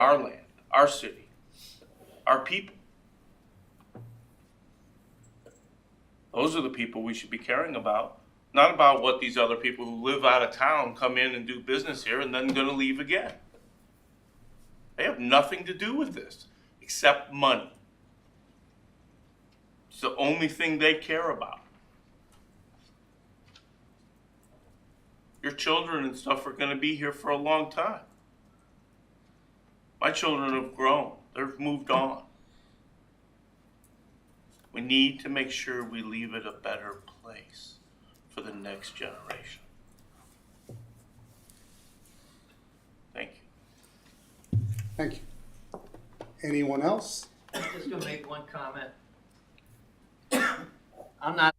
our land, our city, our people. Those are the people we should be caring about, not about what these other people who live out of town come in and do business here and then gonna leave again. They have nothing to do with this except money. It's the only thing they care about. Your children and stuff are gonna be here for a long time. My children have grown, they've moved on. We need to make sure we leave it a better place for the next generation. Thank you. Thank you. Anyone else? I'm just gonna make one comment. I'm not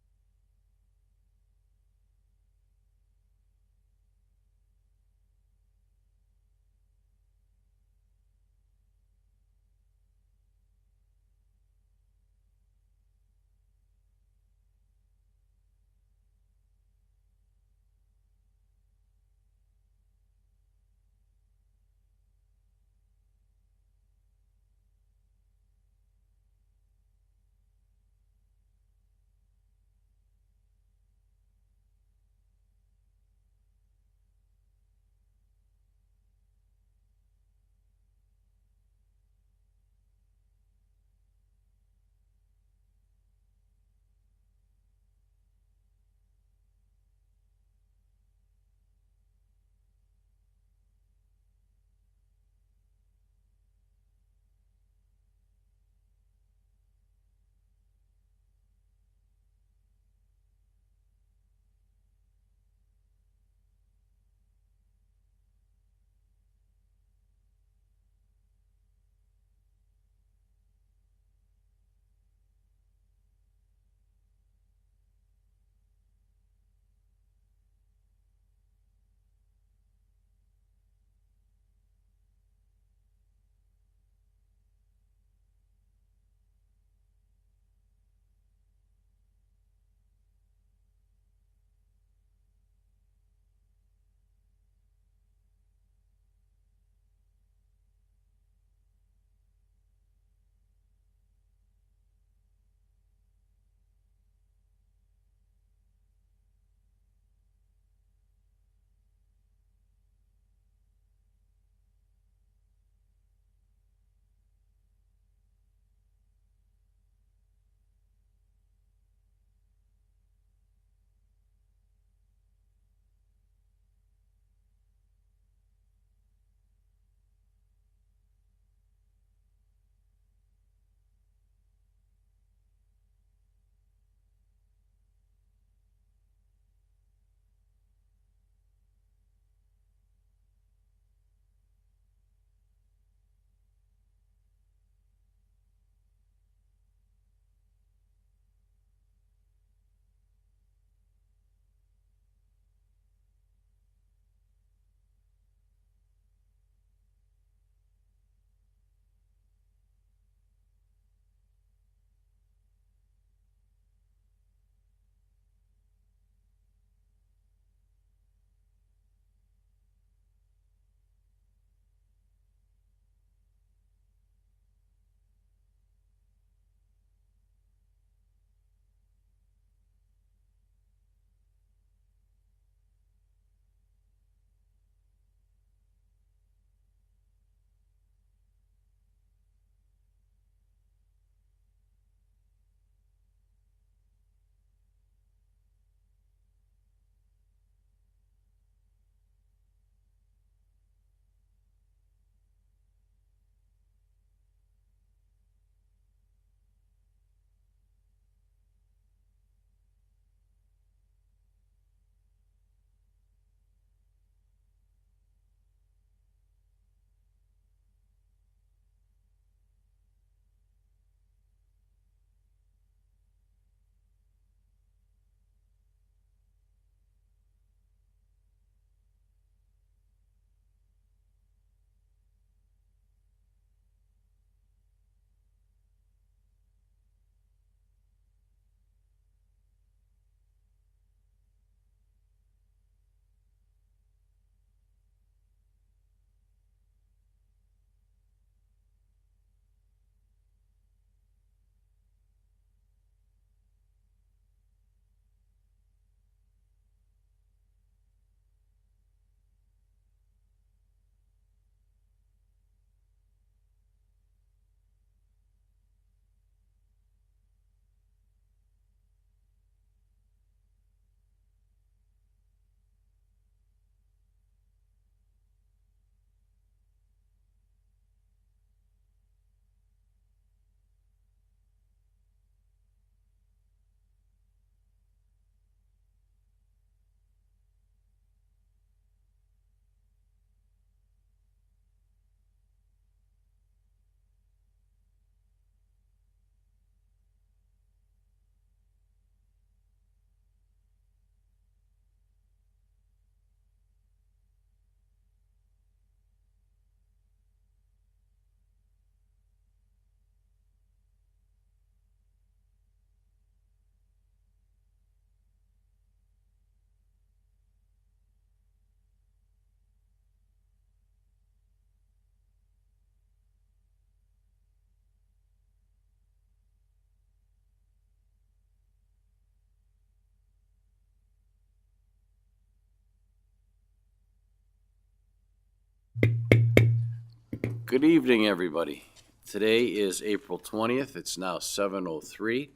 Good evening, everybody. Today is April 20th. It's now 7:03,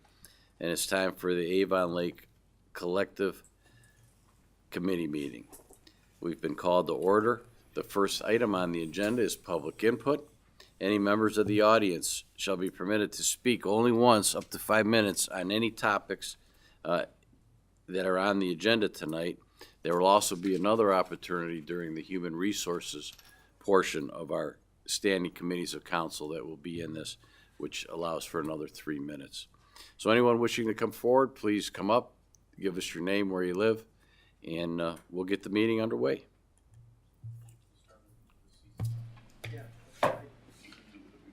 and it's time for the Avon Lake Collective Committee meeting. We've been called to order. The first item on the agenda is public input. Any members of the audience shall be permitted to speak only once, up to 5 minutes, on any topics that are on the agenda tonight. There will also be another opportunity during the human resources portion of our standing committees of council that will be in this, which allows for another 3 minutes. So anyone wishing to come forward, please come up, give us your name, where you live, and we'll get the meeting underway.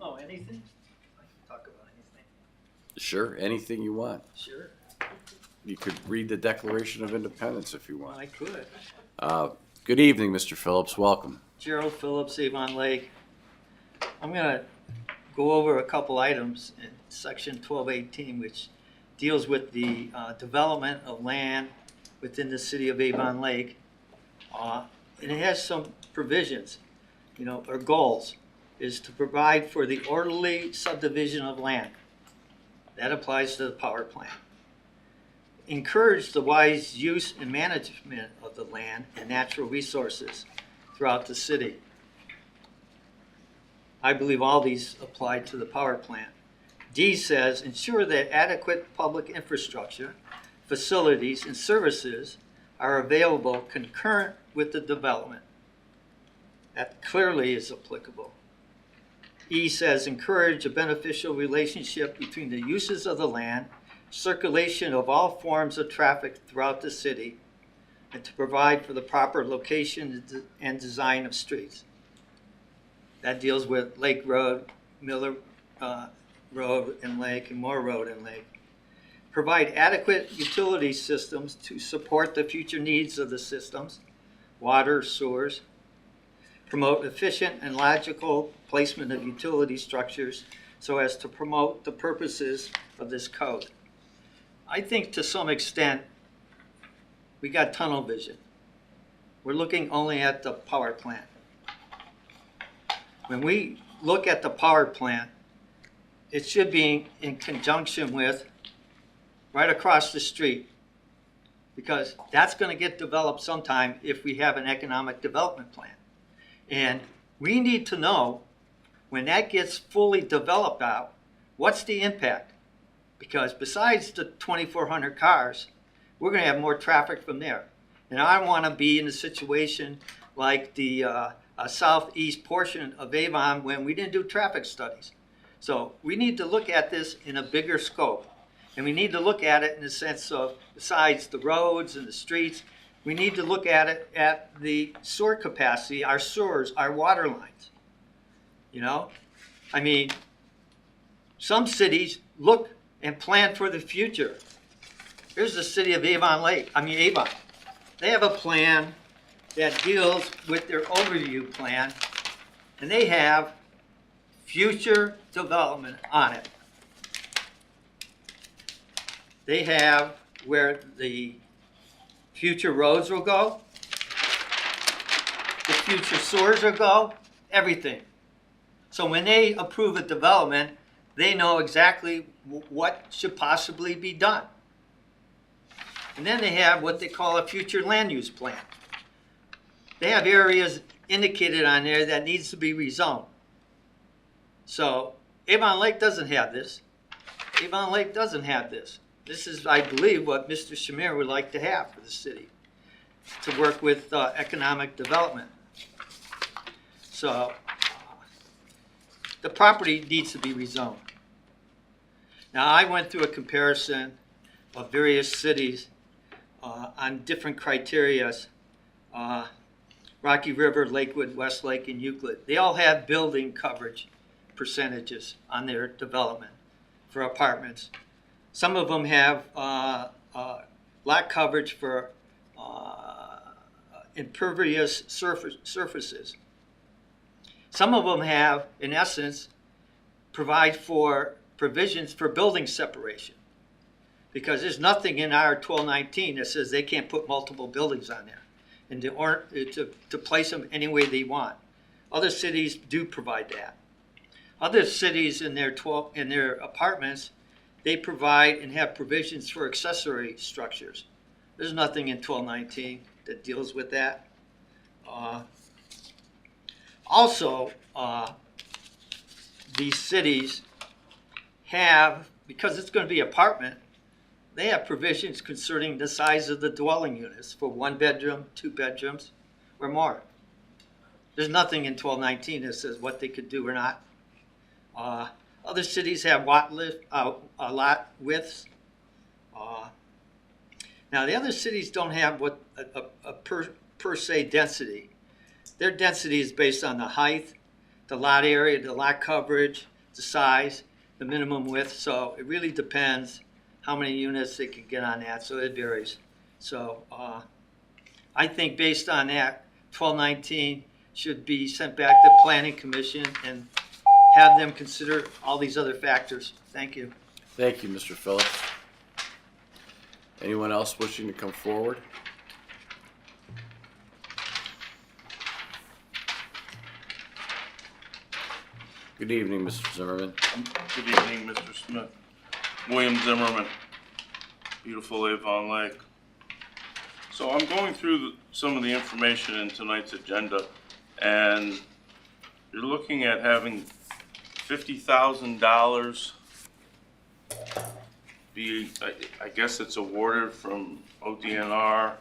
Oh, anything? I can talk about anything. Sure, anything you want. Sure. You could read the Declaration of Independence if you Well, want. I could. Good evening, Mr. Phillips. Welcome. Gerald Phillips, Avon Lake. I'm gonna go over a couple items in section 1218, which deals with the development of land within the city of Avon Lake. And it has some provisions, or goals, is to provide for the orderly subdivision of land. That applies to the power plant. Encourage the wise use and management of the land and natural resources throughout the city. I believe all these apply to the power plant. D says, ensure that adequate public infrastructure, facilities, and services are available concurrent with the development. That clearly is applicable. E says, encourage a beneficial relationship between the uses of the land, circulation of all forms of traffic throughout the city, and to provide for the proper location and design of streets. That deals with Lake Road, Miller Road and Lake, and Moore Road and Lake. Provide adequate utility systems to support the future needs of the systems, water, sewers. Promote efficient and logical placement of utility structures so as to promote the purposes of this code. I think to some extent, we got tunnel vision. We're looking only at the power plant. When we look at the power plant, it should be in conjunction with right across the street, because that's going to get developed sometime if we have an economic development plan. And we need to know when that gets fully developed out, what's the impact? Because besides the 2,400 cars, we're going to have more traffic from there. And I don't want to be in a situation like the southeast portion of Avon when we didn't do traffic studies. So we need to look at this in a bigger scope. And we need to look at it in the sense of, besides the roads and the streets, we need to look at it at the sewer capacity, our sewers, our water lines. Some cities look and plan for the future. Here's the city of Avon. They have a plan that deals with their overview plan, and they have future development on it. They have where the future roads will go, the future sewers will go, everything. So when they approve a development, they know exactly what should possibly be done. And then they have what they call a future land use plan. They have areas indicated on there that needs to be rezoned. So Avon Lake doesn't have this. Avon Lake doesn't have this. This is, I believe, what Mr. Shamir would like to have for the city, to work with economic development. So the property needs to be rezoned. Now, I went through a comparison of various cities on different criteria. Rocky River, Lakewood, Westlake, and Euclid. They all have building coverage percentages on their development for apartments. Some of them have lot coverage for impervious surfaces. Some of them have, in essence, provide for provisions for building separation, because there's nothing in our 1219 that says they can't put multiple buildings on there and to place them any way they want. Other cities do provide that. Other cities in their apartments, they provide and have provisions for accessory structures. There's nothing in 1219 that deals with that. Also, these cities have, because it's going to be apartment, they have provisions concerning the size of the dwelling units for 1 bedroom, 2 bedrooms, or more. There's nothing in 1219 that says what they could do or not. Other cities have lot widths. Now, the other cities don't have what a per se density. Their density is based on the height, the lot area, the lot coverage, the size, the minimum width. So it really depends how many units they can get on that. So it varies. So I think based on that, 1219 should be sent back to Planning Commission and have them consider all these other factors. Thank you. Thank you, Mr. Phillips. Anyone else wishing to come forward? Good evening, Mr. Zimmerman. Good evening, Mr. Smith. William Zimmerman, beautiful Avon Lake. So I'm going through some of the information in tonight's agenda, and you're looking at having $50,000 be, I guess it's awarded from ODNR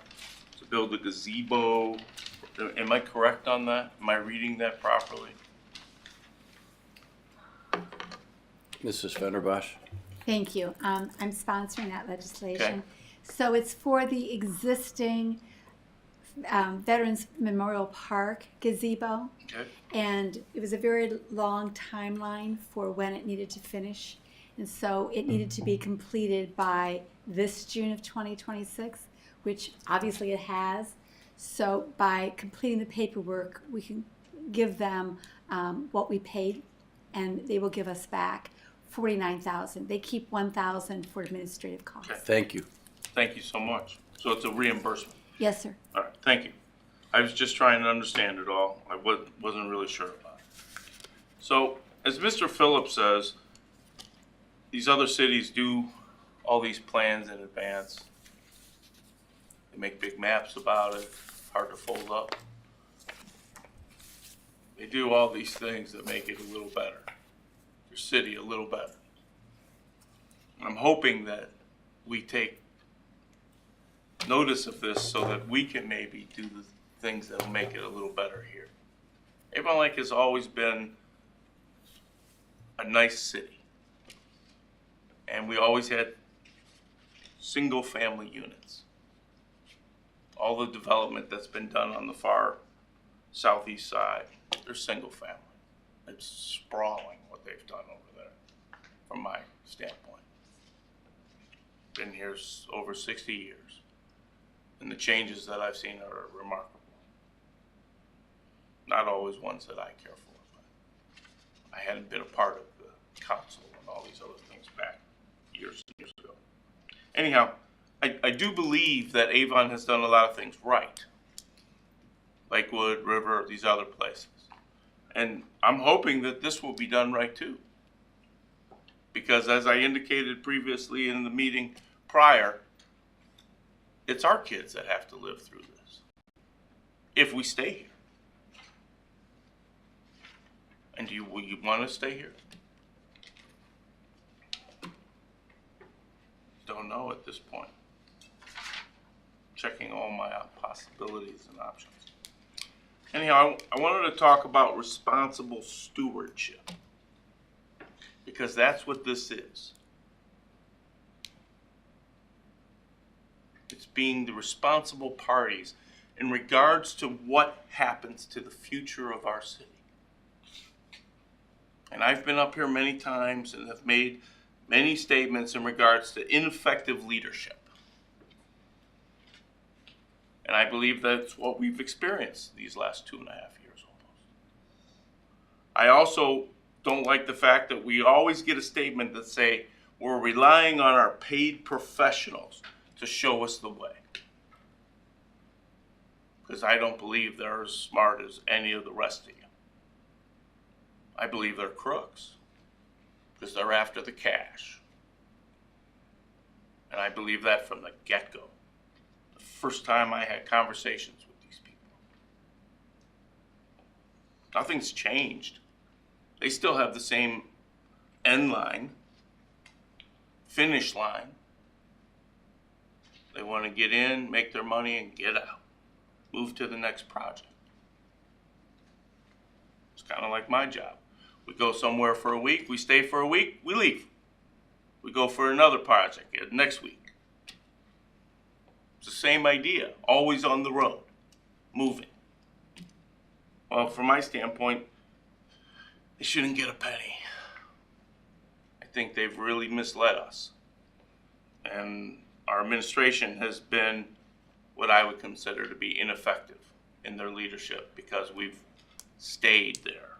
to build a gazebo. Am I correct on that? Am I reading that properly? Mrs. Fenderbosh? Thank you. I'm sponsoring that legislation. Okay. So it's for the existing Veterans Memorial Park gazebo. Okay. And it was a very long timeline for when it needed to finish. And so it needed to be completed by this June of 2026, which obviously it has. So by completing the paperwork, we can give them what we paid, and they will give us back $49,000. They keep $1,000 for administrative costs. Okay. Thank you. Thank you so much. So it's a reimbursement. Yes, sir. All right, thank you. I was just trying to understand it all. I wasn't really sure about it. So, as Mr. Phillips says, these other cities do all these plans in advance. They make big maps about it, hard to fold up. They do all these things that make it a little better, your city a little better. And I'm hoping that we take notice of this so that we can maybe do the things that will make it a little better here. Avon Lake has always been a nice city. And we always had single family units. All the development that's been done on the far southeast side, they're single family. It's sprawling what they've done over there, from my standpoint. Been here over 60 years. And the changes that I've seen are remarkable. Not always ones that I care for, but I hadn't been a part of the council and all these other things back years and years ago. Anyhow, I do believe that Avon has done a lot of things right. Lakewood, River, these other places. And I'm hoping that this will be done right too. Because as I indicated previously in the meeting prior, it's our kids that have to live through this if we stay here. And will you want to stay here? Don't know at this point. Checking all my possibilities and options. Anyhow, I wanted to talk about responsible stewardship, because that's what this is. It's being the responsible parties in regards to what happens to the future of our city. And I've been up here many times and have made many statements in regards to ineffective leadership. And I believe that's what we've experienced these last 2.5 years almost. I also don't like the fact that we always get a statement that say we're relying on our paid professionals to show us the way. Because I don't believe they're as smart as any of the rest of you. I believe they're crooks because they're after the cash. And I believe that from the get-go. The first time I had conversations with these people. Nothing's changed. They still have the same end line, finish line. They want to get in, make their money, and get out. Move to the next project. It's kind of like my job. We go somewhere for a week, we stay for a week, we leave. We go for another project next week. It's the same idea, always on the road, moving. Well, from my standpoint, they shouldn't get a penny. I think they've really misled us. And our administration has been what I would consider to be ineffective in their leadership because we've stayed there,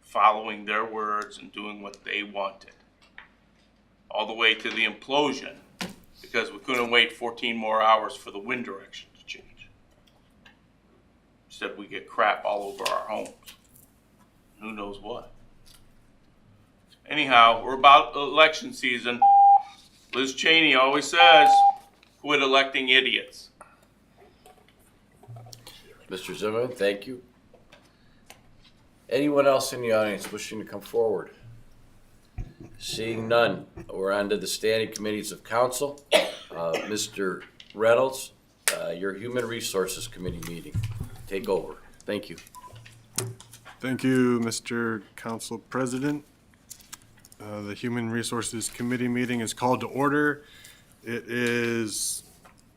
following their words and doing what they wanted. All the way to the implosion because we couldn't wait 14 more hours for the wind direction to change. Instead, we get crap all over our homes. Who knows what? Anyhow, we're about election season. Liz Cheney always says, quit electing idiots. Mr. Zimmerman, thank you. Anyone else in the audience wishing to come forward? Seeing none, we're on to the standing committees of council. Mr. Reynolds, your Human Resources Committee meeting. Take over. Thank you. Thank you, Mr. Council President. The Human Resources Committee meeting is called to order. It is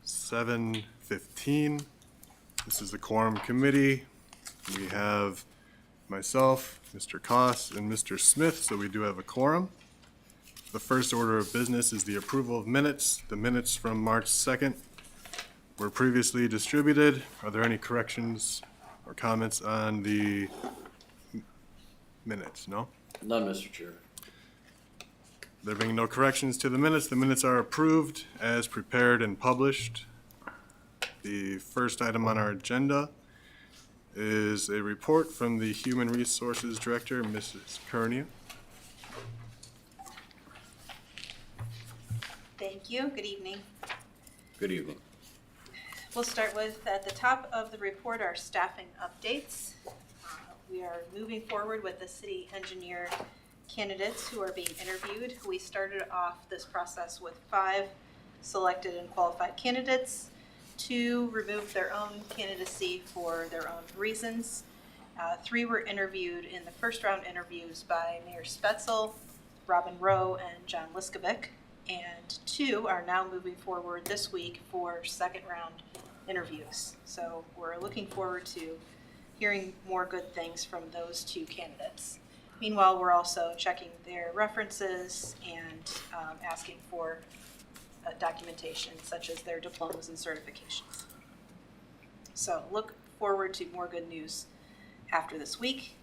7:15. This is the quorum committee. We have myself, Mr. Koss, and Mr. Smith, so we do have a quorum. The first order of business is the approval of minutes. The minutes from March 2nd were previously distributed. Are there any corrections or comments on the minutes? No? None, Mr. Chair. There being no corrections to the minutes are approved as prepared and published. The first item on our agenda is a report from the Human Resources Director, Mrs. Kernia. Thank you. Good evening. Good evening. We'll start with, at the top of the report, our staffing updates. We are moving forward with the city engineer candidates who are being interviewed. We started off this process with 5 selected and qualified candidates. 2 removed their own candidacy for their own reasons. 3 were interviewed in the first round interviews by Mayor Spetzel, Robin Rowe, and John Liskovic. And 2 are now moving forward this week for second round interviews. So we're looking forward to hearing more good things from those 2 candidates. Meanwhile, we're also checking their references and asking for documentation such as their diplomas and certifications. So look forward to more good news after this week.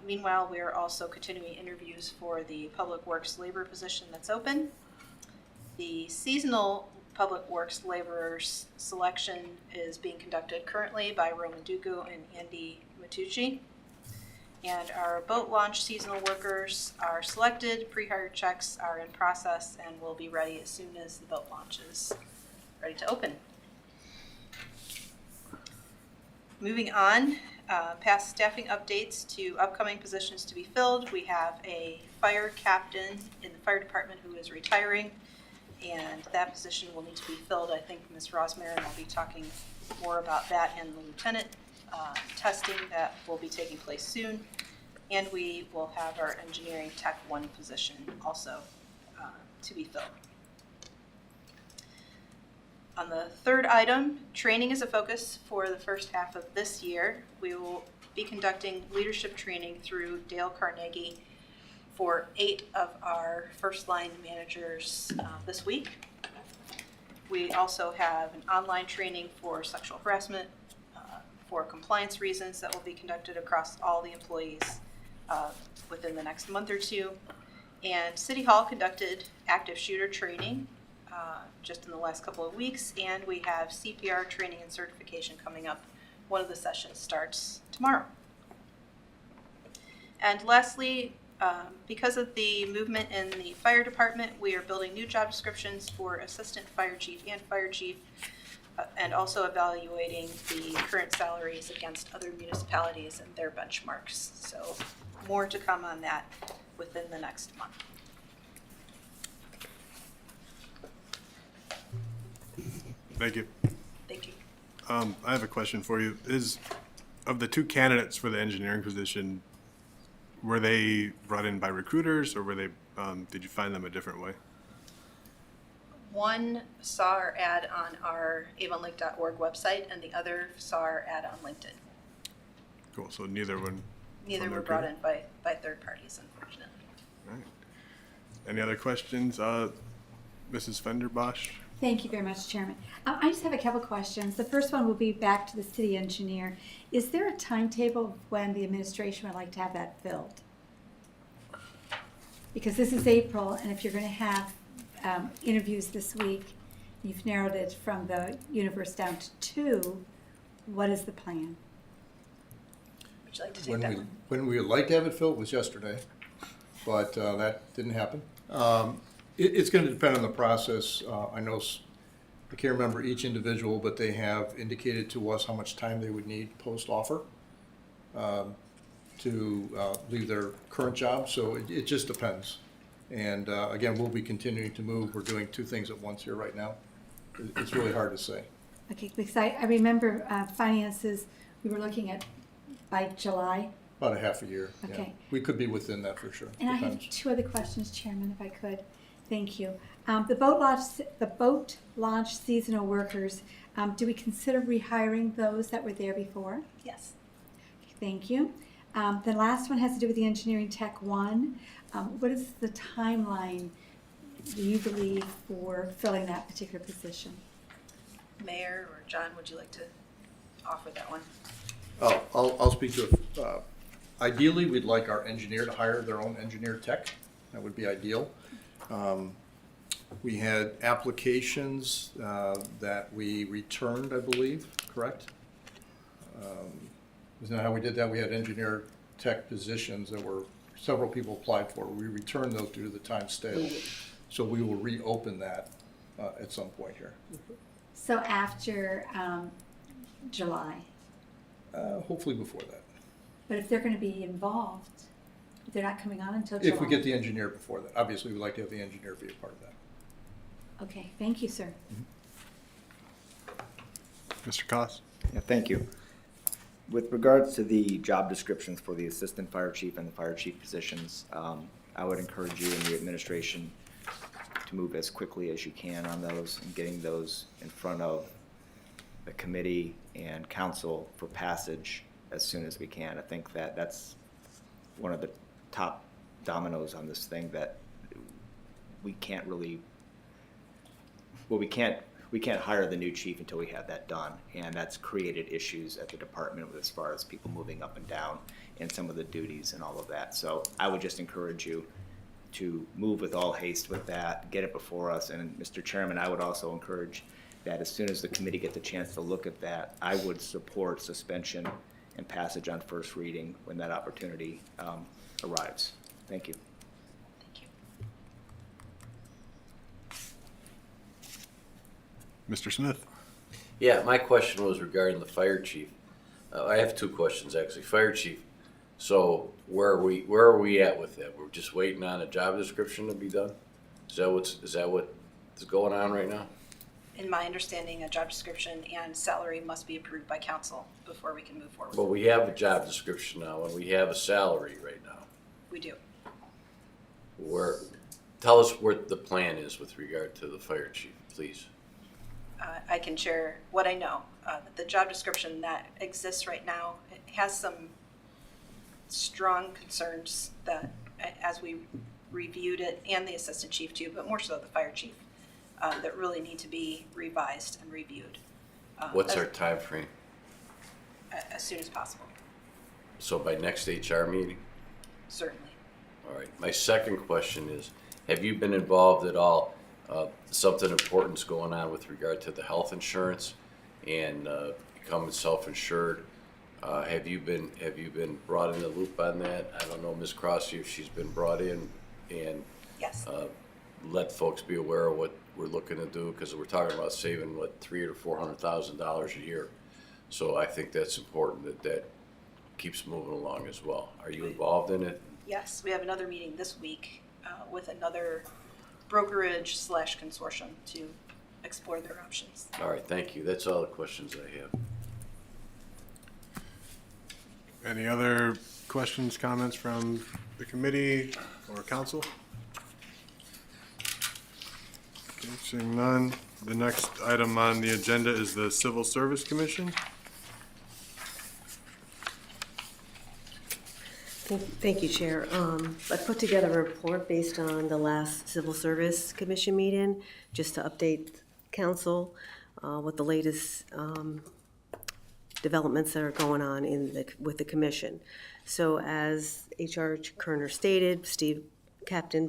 Meanwhile, we are also continuing interviews for the Public Works labor position that's open. The seasonal Public Works laborers selection is being conducted currently by Roman Dugu and Andy Matucci. And our boat launch seasonal workers are selected, pre-hired checks are in process, and will be ready as soon as the boat launch is ready to open. Moving on, past staffing updates to upcoming positions to be filled. We have a fire captain in the fire department who is retiring, and that position will need to be filled. I think Ms. Rosmarin will be talking more about that and the lieutenant testing that will be taking place soon. And we will have our engineering tech 1 position also to be filled. On the third item, training is a focus for the first half of this year. We will be conducting leadership training through Dale Carnegie for 8 of our first line managers this week. We also have an online training for sexual harassment for compliance reasons that will be conducted across all the employees within the next month or 2. And City Hall conducted active shooter training just in the last couple of weeks, and we have CPR training and certification coming up. One of the sessions starts tomorrow. And lastly, because of the movement in the fire department, we are building new job descriptions for assistant fire chief and fire chief, and also evaluating the current salaries against other municipalities and their benchmarks. So more to come on that within the next month. Thank you. Thank you. I have a question for you. Of the two candidates for the engineering position, were they brought in by recruiters, or did you find them a different way? One saw our ad on our avonlake.org website, and the other saw our ad on LinkedIn. Cool, so neither one. Neither from the were brought recruiter? in by third parties, unfortunately. All right. Any other questions? Mrs. Fenderbosch? Thank you very much, Chairman. I just have a couple questions. The first one will be back to the city engineer. Is there a timetable of when the administration would like to have that filled? Because this is April, and if you're going to have interviews this week, you've narrowed it from the universe down to 2. What is the plan? Would you like to take that one? When we would like to have it filled was yesterday, but that didn't happen. It's going to depend on the process. I can't remember each individual, but they have indicated to us how much time they would need post-offer to leave their current job, so it just depends. And again, we'll be continuing to move. We're doing 2 things at once here right now. It's really hard to say. Okay, because I remember finances, we were looking at by July. About a half a year. Yeah. Okay. We could be within that for sure. And I have Depends. 2 other questions, Chairman, if I could. Thank you. The boat launch seasonal workers, do we consider rehiring those that were there before? Yes. Thank you. The last one has to do with the engineering tech 1. What is the timeline, do you believe, for filling that particular position? Mayor or John, would you like to offer that one? I'll speak to it. Ideally, we'd like our engineer to hire their own engineer tech. That would be ideal. We had applications that we returned, I believe, correct? Isn't that how we did that? We had engineer tech positions that were, several people applied for. We returned those due to the time stale. So we will reopen that at some point here. So after July. Hopefully before that. But if they're going to be involved, they're not coming on until July? If we get the engineer before that. Obviously, we'd like to have the engineer be a part of that. Okay, thank you, sir. Mr. Koss? Yeah, thank you. With regards to the job descriptions for the assistant fire chief and the fire chief positions, I would encourage you and the administration to move as quickly as you can on those and getting those in front of the committee and council for passage as soon as we can. I think that that's one of the top dominoes on this thing that we can't really, well, we can't hire the new chief until we have that done, and that's created issues at the department as far as people moving up and down and some of the duties and all of that. So I would just encourage you to move with all haste with that, get it before us. And Mr. Chairman, I would also encourage that as soon as the committee gets a chance to look at that, I would support suspension and passage on first reading when that opportunity arrives. Thank you. Thank you. Mr. Smith? Yeah, my question was regarding the fire chief. I have 2 questions, actually. Fire chief, so where are we at with that? We're just waiting on a job description to be done? Is that what is going on right now? In my understanding, a job description and salary must be approved by council before we can move forward. But we have a job description now, and we have a salary right now. We do. Tell us what the plan is with regard to the fire chief, please. I can share what I know. The job description that exists right now, it has some strong concerns that, as we reviewed it, and the assistant chief too, but more so the fire chief, that really need to be revised and reviewed. What's our time frame? As soon as possible, So by next HR meeting? certainly. All right. My second question is, have you been involved at all, something important's going on with regard to the health insurance and becoming self-insured Have you been brought in the loop on that? I don't know, Ms. Crossy, if she's been brought in and Yes. let folks be aware of what we're looking to do, because we're talking about saving, what, $300,000 to $400,000 a year. So I think that's important that keeps moving along as well. Are you involved in it? Yes, we have another meeting this week with another brokerage / consortium to explore their options. All right, thank you. That's all the questions I have. Any other questions, comments from the committee or council? Okay, seeing none, the next item on the agenda is the Civil Service Commission. Thank you, Chair. I put together a report based on the last Civil Service Commission meeting, just to update council with the latest developments that are going on with the commission. So as HR Kerner stated,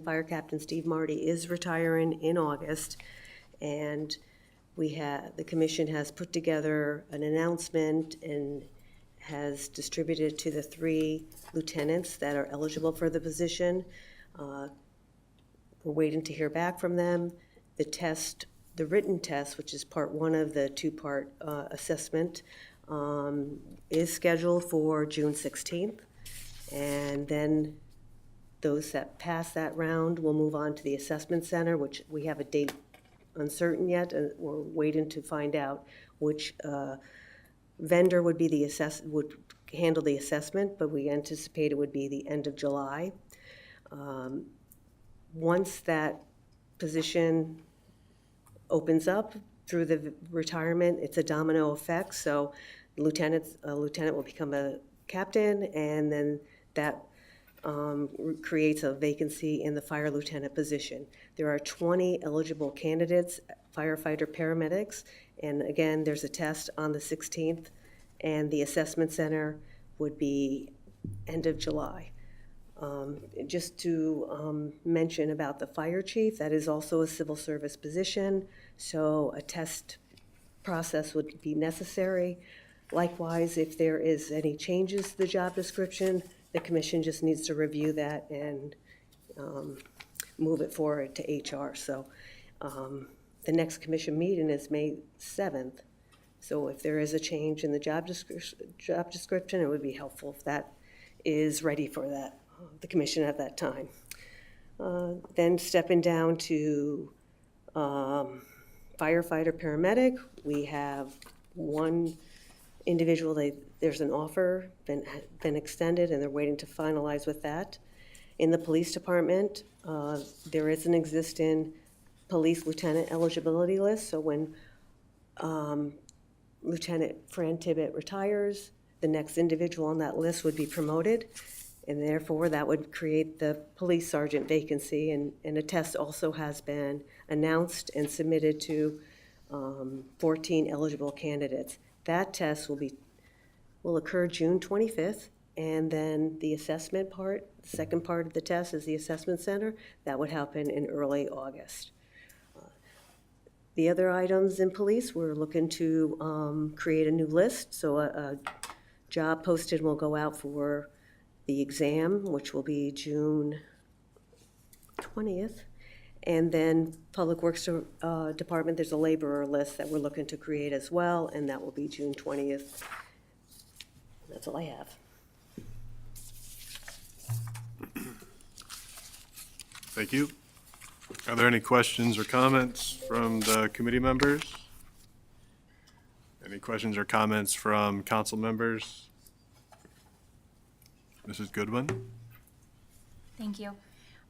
Fire Captain Steve Marty is retiring in August, and the commission has put together an announcement and has distributed to the 3 lieutenants that are eligible for the position. We're waiting to hear back from them. The written test, which is part 1 of the 2-part assessment, is scheduled for June 16th. And then those that pass that round will move on to the assessment center, which we have a date uncertain yet, and we're waiting to find out which vendor would handle the assessment, but we anticipate it would be the end of July. Once that position opens up through the retirement, it's a domino effect. So a lieutenant will become a captain, and then that creates a vacancy in the fire lieutenant position. There are 20 eligible candidates, firefighter paramedics, and again, there's a test on the 16th, and the assessment center would be end of July. Just to mention about the fire chief, that is also a civil service position, so a test process would be necessary. Likewise, if there is any changes to the job description, the commission just needs to review that and move it forward to HR. So the next commission meeting is May 7th. So if there is a change in the job description, it would be helpful if that is ready for that, the commission at that time. Then stepping down to firefighter paramedic, we have 1 individual, there's an offer been extended, and they're waiting to finalize with that. In the police department, there is an existing police lieutenant eligibility list. So when Lieutenant Fran Tibbet retires, the next individual on that list would be promoted, and therefore that would create the police sergeant vacancy. And a test also has been announced and submitted to 14 eligible candidates. That test will occur June 25th, and then the assessment part, the second part of the test is the assessment center. That would happen in early August. The other items in police, we're looking to create a new list. So a job posted will go out for the exam, which will be June 20th. And then Public Works Department, there's a laborer list that we're looking to create as well, and that will be June 20th. That's all I have. Thank you. Are there any questions or comments from the committee members? Any questions or comments from council members? Mrs. Goodwin? Thank you.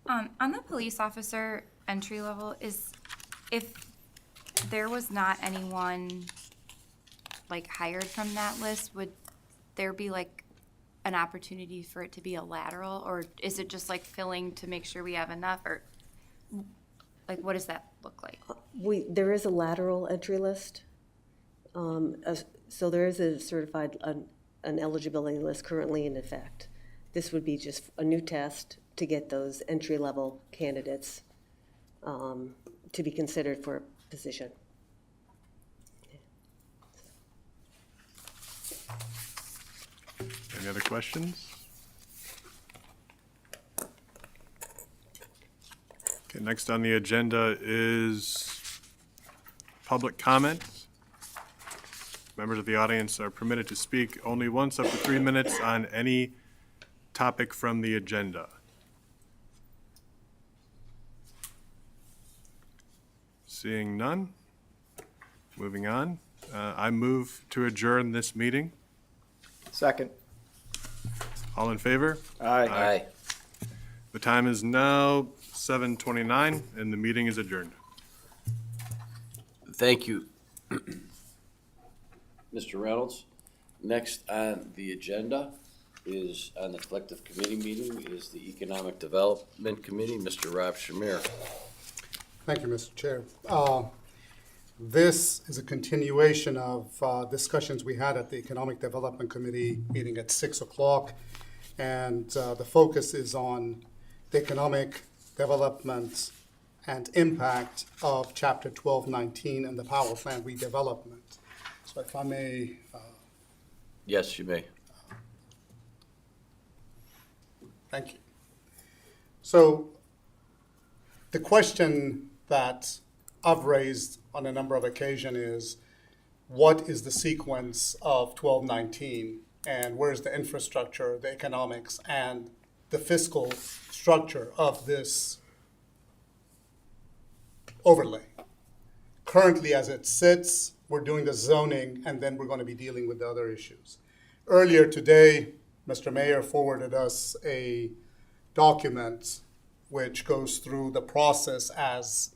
On the police officer entry level, if there was not anyone like hired from that list, would there be like an opportunity for it to be a lateral, or is it just like filling to make sure we have enough, or like what does that look like? There is a lateral entry list. So there is a certified, an eligibility list currently in effect. This would be just a new test to get those entry-level candidates to be considered for a position. Any other questions? Okay, next on the agenda is public comment. Members of the audience are permitted to speak only once up to 3 minutes on any topic from the agenda. Seeing none, moving on. I move to adjourn this meeting. Second. All in favor? Aye. The time is now 7:29 and the meeting is adjourned. Thank you, Mr. Reynolds. Next on the agenda is, on the collective committee meeting, is the Economic Development Committee, Mr. Rob Shamir. Thank you, Mr. Chair. This is a continuation of discussions we had at the Economic Development Committee meeting at 6 o'clock. And the focus is on the economic development and impact of Chapter 1219 and the power plant redevelopment. So if I may, Yes, you may. thank you. So the question that I've raised on a number of occasions is, what is the sequence of 1219 and where's the infrastructure, the economics, and the fiscal structure of this overlay? Currently, as it sits, we're doing the zoning, and then we're going to be dealing with the other issues. Earlier today, Mr. Mayor forwarded us a document which goes through the process as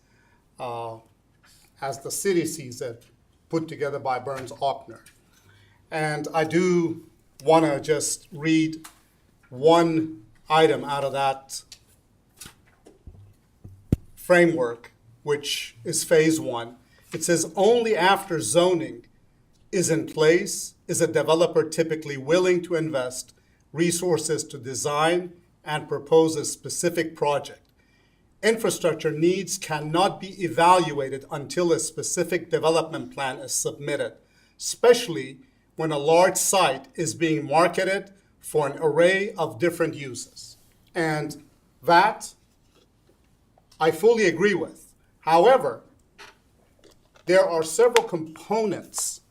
the city sees it, put together by Burns Ochner. And I do want to just read one item out of that framework, which is phase one. It says, only after zoning is in place is a developer typically willing to invest resources to design and propose a specific project. Infrastructure needs cannot be evaluated until a specific development plan is submitted, especially when a large site is being marketed for an array of different uses. And that I fully agree with. However, there are several components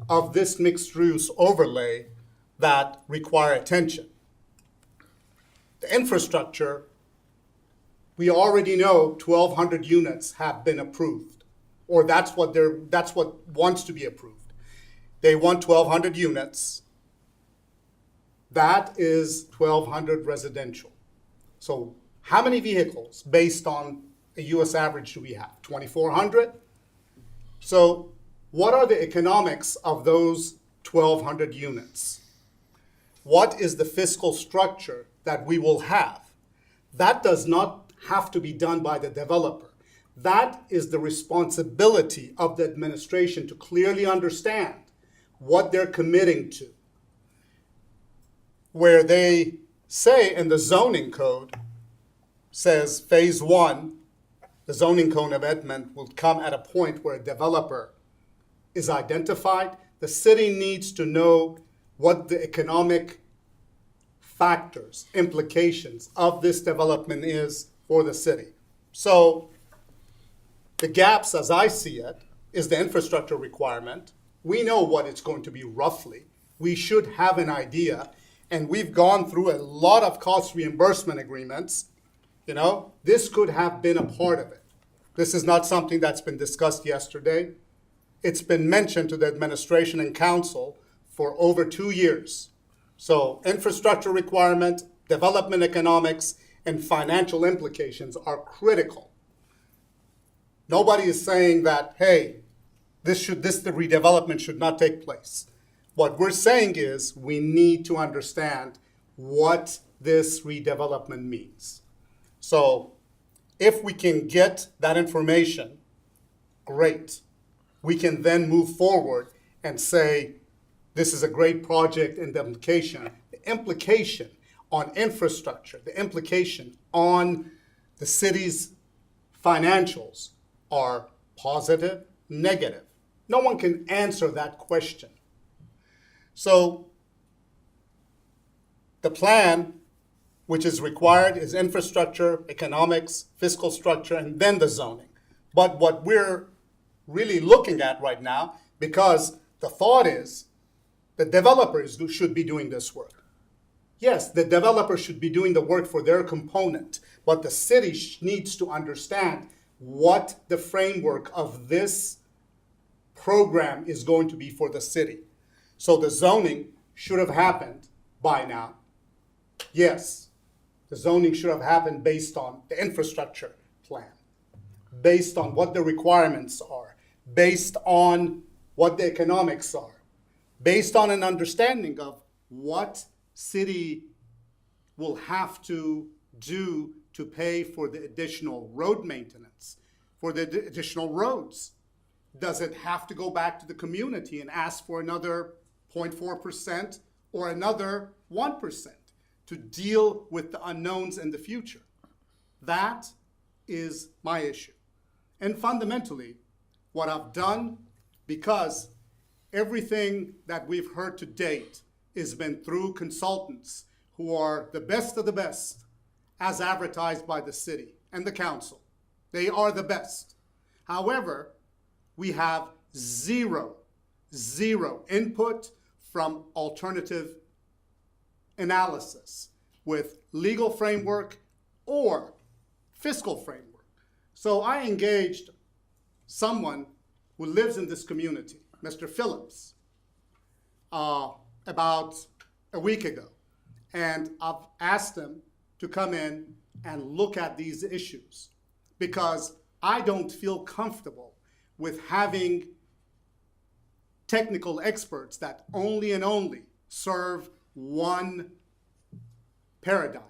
of this mixed-use overlay that require attention. The infrastructure, we already know 1,200 units have been approved, or that's what wants to be approved. They want 1,200 units. That is 1,200 residential. So how many vehicles, based on a US average, do we have? 2,400? So what are the economics of those 1,200 units? What is the fiscal structure that we will have? That does not have to be done by the developer. That is the responsibility of the administration to clearly understand what they're committing to. Where they say in the zoning code, says phase one, the zoning code amendment will come at a point where a developer is identified. The city needs to know what the economic factors, implications of this development is for the city. So the gaps, as I see it, is the infrastructure requirement. We know what it's going to be roughly. We should have an idea. And we've gone through a lot of cost reimbursement agreements. You know, this could have been a part of it. This is not something that's been discussed yesterday. It's been mentioned to the administration and council for over 2 years. So infrastructure requirement, development economics, and financial implications are critical. Nobody is saying that, hey, the redevelopment should not take place. What we're saying is we need to understand what this redevelopment means. So if we can get that information, great. We can then move forward and say, this is a great project, and the implication on infrastructure, the implication on the city's financials are positive, negative. No one can answer that question. So The plan, which is required, is infrastructure, economics, fiscal structure, and then the zoning. But what we're really looking at right now, because the thought is the developers should be doing this work. Yes, the developer should be doing the work for their component, but the city needs to understand what the framework of this program is going to be for the city. So the zoning should have happened by now. Yes, the zoning should have happened based on the infrastructure plan, based on what the requirements are, based on what the economics are, based on an understanding of what city will have to do to pay for the additional road maintenance, for the additional roads. Does it have to go back to the community and ask for another 0.4% or another 1% to deal with the unknowns in the future? That is my issue. And fundamentally, what I've done, because everything that we've heard to date has been through consultants who are the best of the best as advertised by the city and the council. They are the best. However, we have zero input from alternative analysis with legal framework or fiscal framework. So I engaged someone who lives in this community, Mr. Phillips, about a week ago. And I've asked him to come in and look at these issues because I don't feel comfortable with having technical experts that only and only serve one paradigm.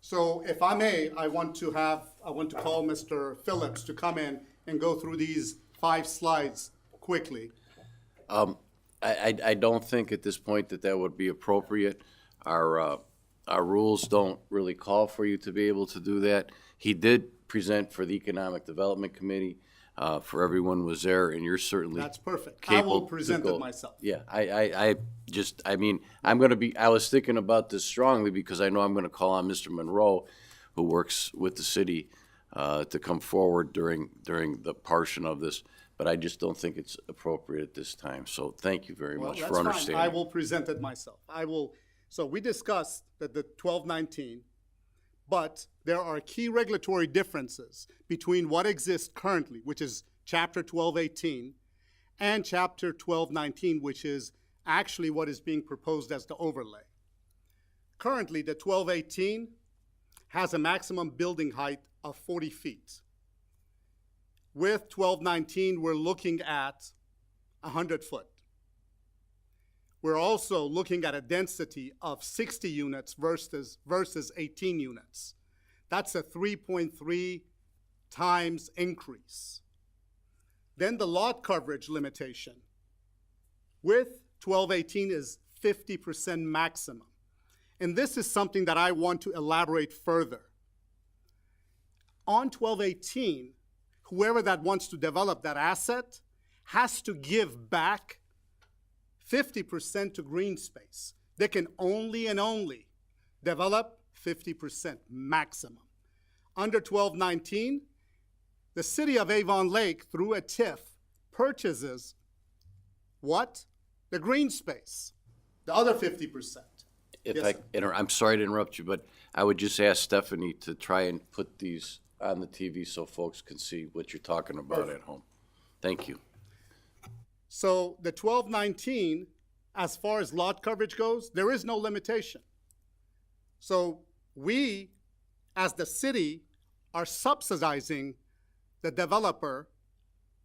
So if I may, I want to call Mr. Phillips to come in and go through these 5 slides quickly. I don't think at this point that would be appropriate. Our rules don't really call for you to be able to do that. He did present for the Economic Development Committee, for everyone was there, and you're certainly That's perfect. I capable will to present go. it myself. Yeah, I was thinking about this strongly because I know I'm gonna call on Mr. Monroe, who works with the city, to come forward during the portion of this, but I just don't think it's appropriate at this time. So thank you very Well, much that's for fine. understanding. I will present it myself. So we discussed that the 1219, but there are key regulatory differences between what exists currently, which is Chapter 1218, and Chapter 1219, which is actually what is being proposed as the overlay. Currently, the 1218 has a maximum building height of 40 feet. With 1219, we're looking at 100 foot. We're also looking at a density of 60 units versus 18 units. That's a 3.3 times increase. Then the lot coverage limitation with 1218 is 50% maximum. And this is something that I want to elaborate further. On 1218, whoever that wants to develop that asset has to give back 50% to green space. They can only and only develop 50% maximum. Under 1219, the city of Avon Lake, through a TIF, purchases what? The green space, the other 50%. I'm sorry to interrupt you, but I would just ask Stephanie to try and put these on the TV so folks can see what you're talking about at home. Thank you. So the 1219, as far as lot coverage goes, there is no limitation. So we, as the city, are subsidizing the developer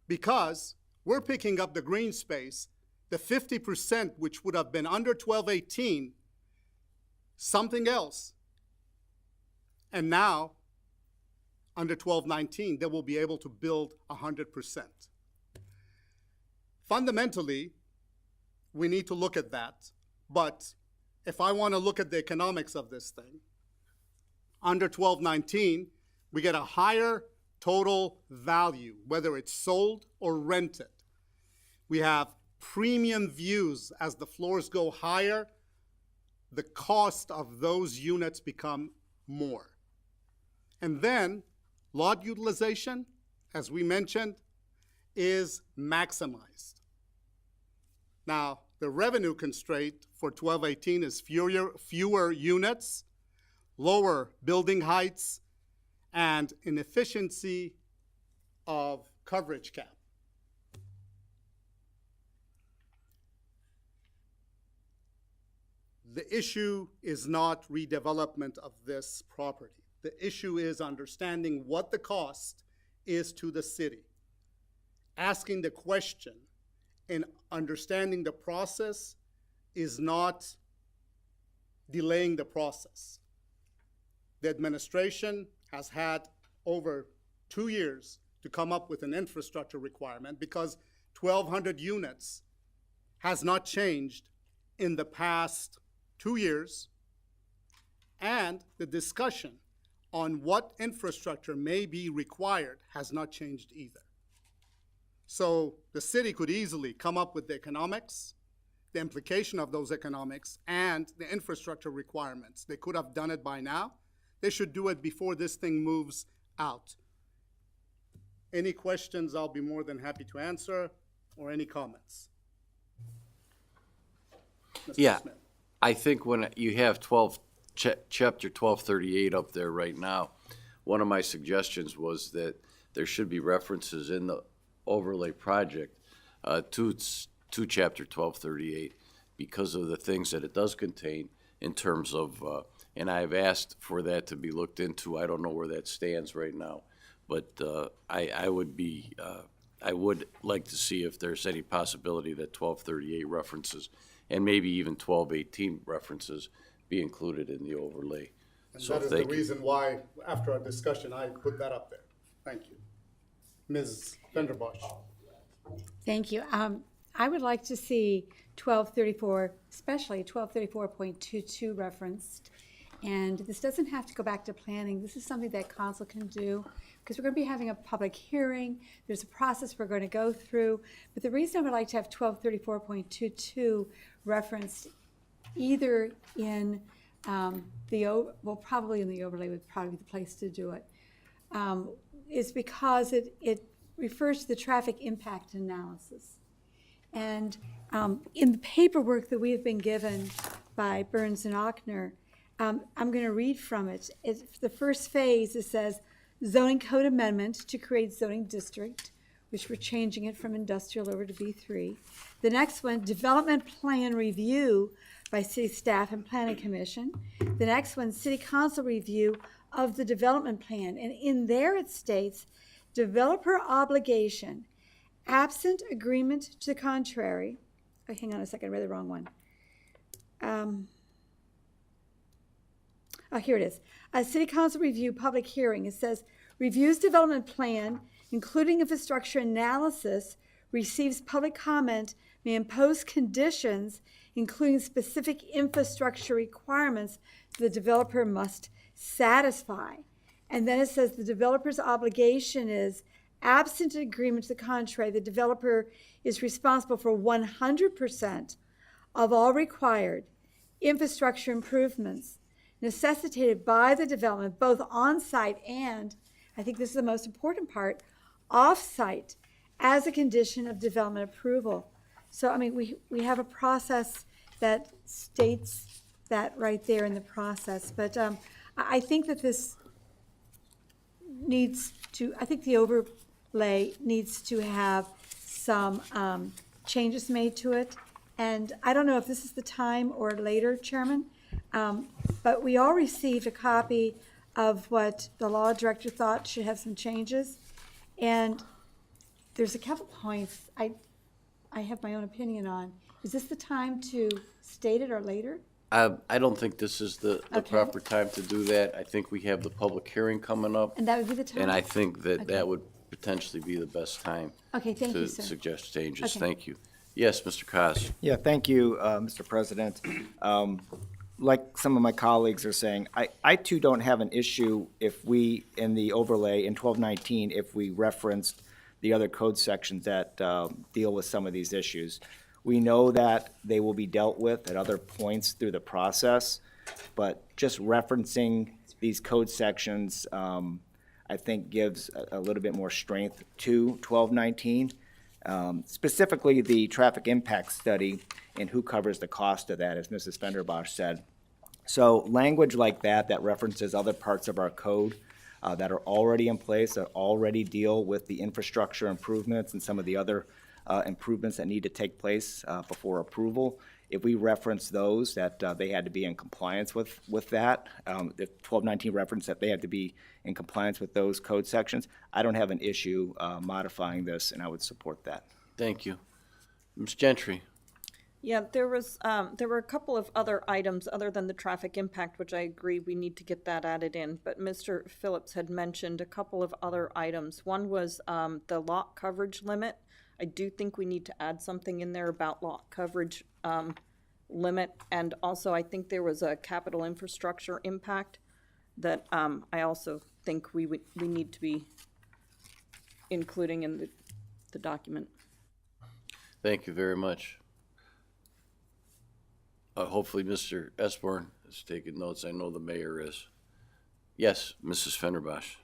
because we're picking up the green space, the 50%, which would have been under 1218, something else. And now, under 1219, they will be able to build 100%. Fundamentally, we need to look at that. But if I want to look at the economics of this thing, under 1219, we get a higher total value, whether it's sold or rented. We have premium views as the floors go higher. the cost of those units become more. And then lot utilization, as we mentioned, is maximized. Now, the revenue constraint for 1218 is fewer units, lower building heights, and an efficiency of coverage cap. The issue is not redevelopment of this property. The issue is understanding what the cost is to the city. Asking the question and understanding the process is not delaying the process. The administration has had over 2 years to come up with an infrastructure requirement because 1,200 units has not changed in the past 2 years, and the discussion on what infrastructure may be required has not changed either. So the city could easily come up with the economics, the implication of those economics, and the infrastructure requirements. They could have done it by now. They should do it before this thing moves out. Any questions, I'll be more than happy to answer, or any comments? Mr. Yeah, Smith. I think when you have chapter 1238 up there right now, one of my suggestions was that there should be references in the overlay project to chapter 1238 because of the things that it does contain in terms of, and I've asked for that to be looked into. I don't know where that stands right now, but I would like to see if there's any possibility that 1238 references and maybe even 1218 references be included in the overlay. And So that is the thank you. reason why, after our discussion, I put that up there. Thank you. Ms. Vanderbosch. Thank you. I would like to see 1234, especially 1234.22 referenced. And this doesn't have to go back to planning. This is something that council can do because we're going to be having a public hearing. There's a process we're going to go through. But the reason I would like to have 1234.22 referenced either in probably in the overlay would probably be the place to do it, is because it refers to the traffic impact analysis. And in the paperwork that we have been given by Burns and Ochner, I'm going to read from it. The first phase, it says zoning code amendment to create zoning district, which we're changing it from industrial over to B3. The next one, development plan review by city staff and planning commission. The next one, city council review of the development plan. And in there it states, developer obligation, absent agreement to the contrary. Oh, hang on a second, I read the wrong one. Here it is. A city council review public hearing. It says, reviews development plan, including infrastructure analysis, receives public comment, may impose conditions, including specific infrastructure requirements the developer must satisfy. And then it says the developer's obligation is, absent an agreement to the contrary, the developer is responsible for 100% of all required infrastructure improvements necessitated by the development, both on-site and, I think this is the most important part, off-site, as a condition of development approval. So, I mean, we have a process that states that right there in the process. But I think that this needs to, I think the overlay needs to have some changes made to it. And I don't know if this is the time or later, Chairman, but we all received a copy of what the law director thought should have some changes. And there's a couple points I have my own opinion on. Is this the time to state it or later? I don't think this is the Okay. proper time to do that. I think we have the public hearing coming up, And that would be the time? and I think that Okay. that would potentially be the best time Okay, thank you, to sir. suggest changes. Okay. Thank you. Yes, Mr. Cos. Yeah, thank you, Mr. President. Like some of my colleagues are saying, I too don't have an issue if we, in the overlay in 1219, if we referenced the other code sections that deal with some of these issues. We know that they will be dealt with at other points through the process, but just referencing these code sections, I think gives a little bit more strength to 1219. Specifically, the traffic impact study and who covers the cost of that, as Mrs. Fenderbosch said. So language like that, that references other parts of our code that are already in place, that already deal with the infrastructure improvements and some of the other improvements that need to take place before approval. If we reference those, that they had to be in compliance with that, if 1219 referenced that they had to be in compliance with those code sections, I don't have an issue modifying this, and I would support that. Thank you. Ms. Gentry? Yeah, there were a couple of other items other than the traffic impact, which I agree we need to get that added in. But Mr. Phillips had mentioned a couple of other items. One was the lot coverage limit. I do think we need to add something in there about lot coverage limit. And also, I think there was a capital infrastructure impact that I also think we need to be including in the document. Thank you very much. Hopefully Mr. Esborn is taking notes. I know the mayor is. Yes, Mrs. Fenderbosch.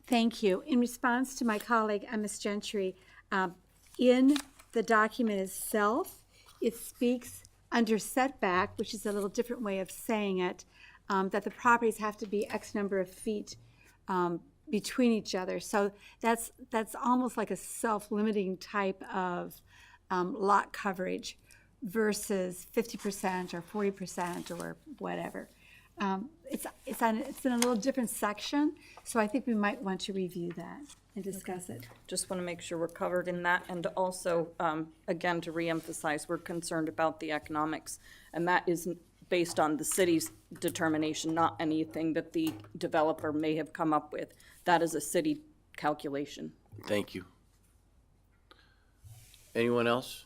Thank you. In response to my colleague, Ms. Gentry, in the document itself, it speaks under setback, which is a little different way of saying it, that the properties have to be X number of feet between each other. So that's almost like a self-limiting type of lot coverage versus 50% or 40% or whatever. It's in a little different section, so I think we might want to review that and discuss it. Just want to make sure we're covered in that, and also, again, to reemphasize, we're concerned about the economics, and that is based on the city's determination, not anything that the developer may have come up with. That is a city calculation. Thank you. Anyone else?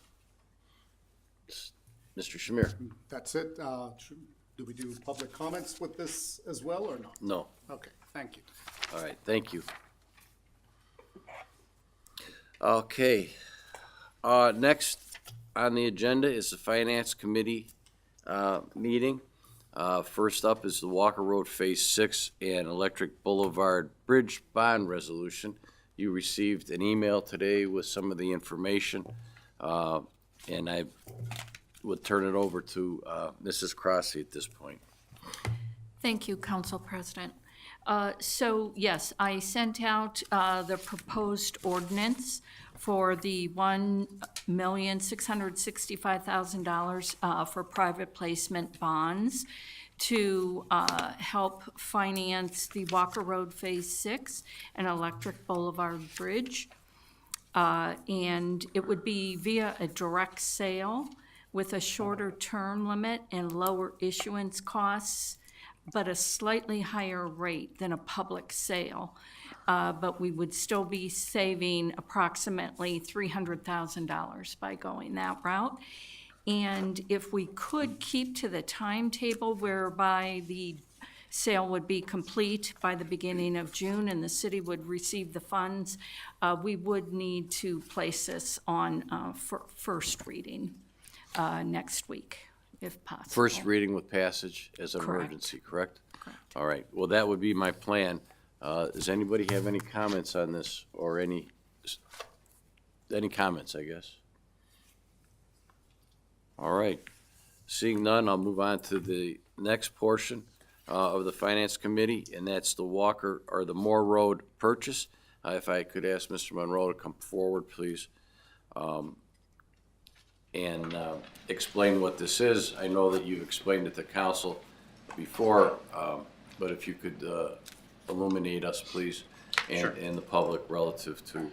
Mr. Shamir? That's it. Do we do public comments with this as well or not? No. Okay, thank you. All right, thank you. Okay. Next on the agenda is the Finance Committee meeting. First up is the Walker Road Phase 6 and Electric Boulevard Bridge Bond Resolution. You received an email today with some of the information, and I would turn it over to Mrs. Crossy at this point. Thank you, Council President. So yes, I sent out the proposed ordinance for the $1,665,000 for private placement bonds to help finance the Walker Road Phase 6 and Electric Boulevard Bridge. And it would be via a direct sale with a shorter term limit and lower issuance costs, but a slightly higher rate than a public sale. But we would still be saving approximately $300,000 by going that route. And if we could keep to the timetable whereby the sale would be complete by the beginning of June and the city would receive the funds, we would need to place this on for first reading next week, if possible. First reading with passage as an Correct. emergency, correct? Correct. All right, well, that would be my plan. Does anybody have any comments on this, or any comments, I guess? All right, seeing none, I'll move on to the next portion of the Finance Committee, and that's the Walker, or the Moore Road purchase. If I could ask Mr. Monroe to come forward, please, and explain what this is. I know that you've explained it to council before, but if you could illuminate us, please, and the public relative to,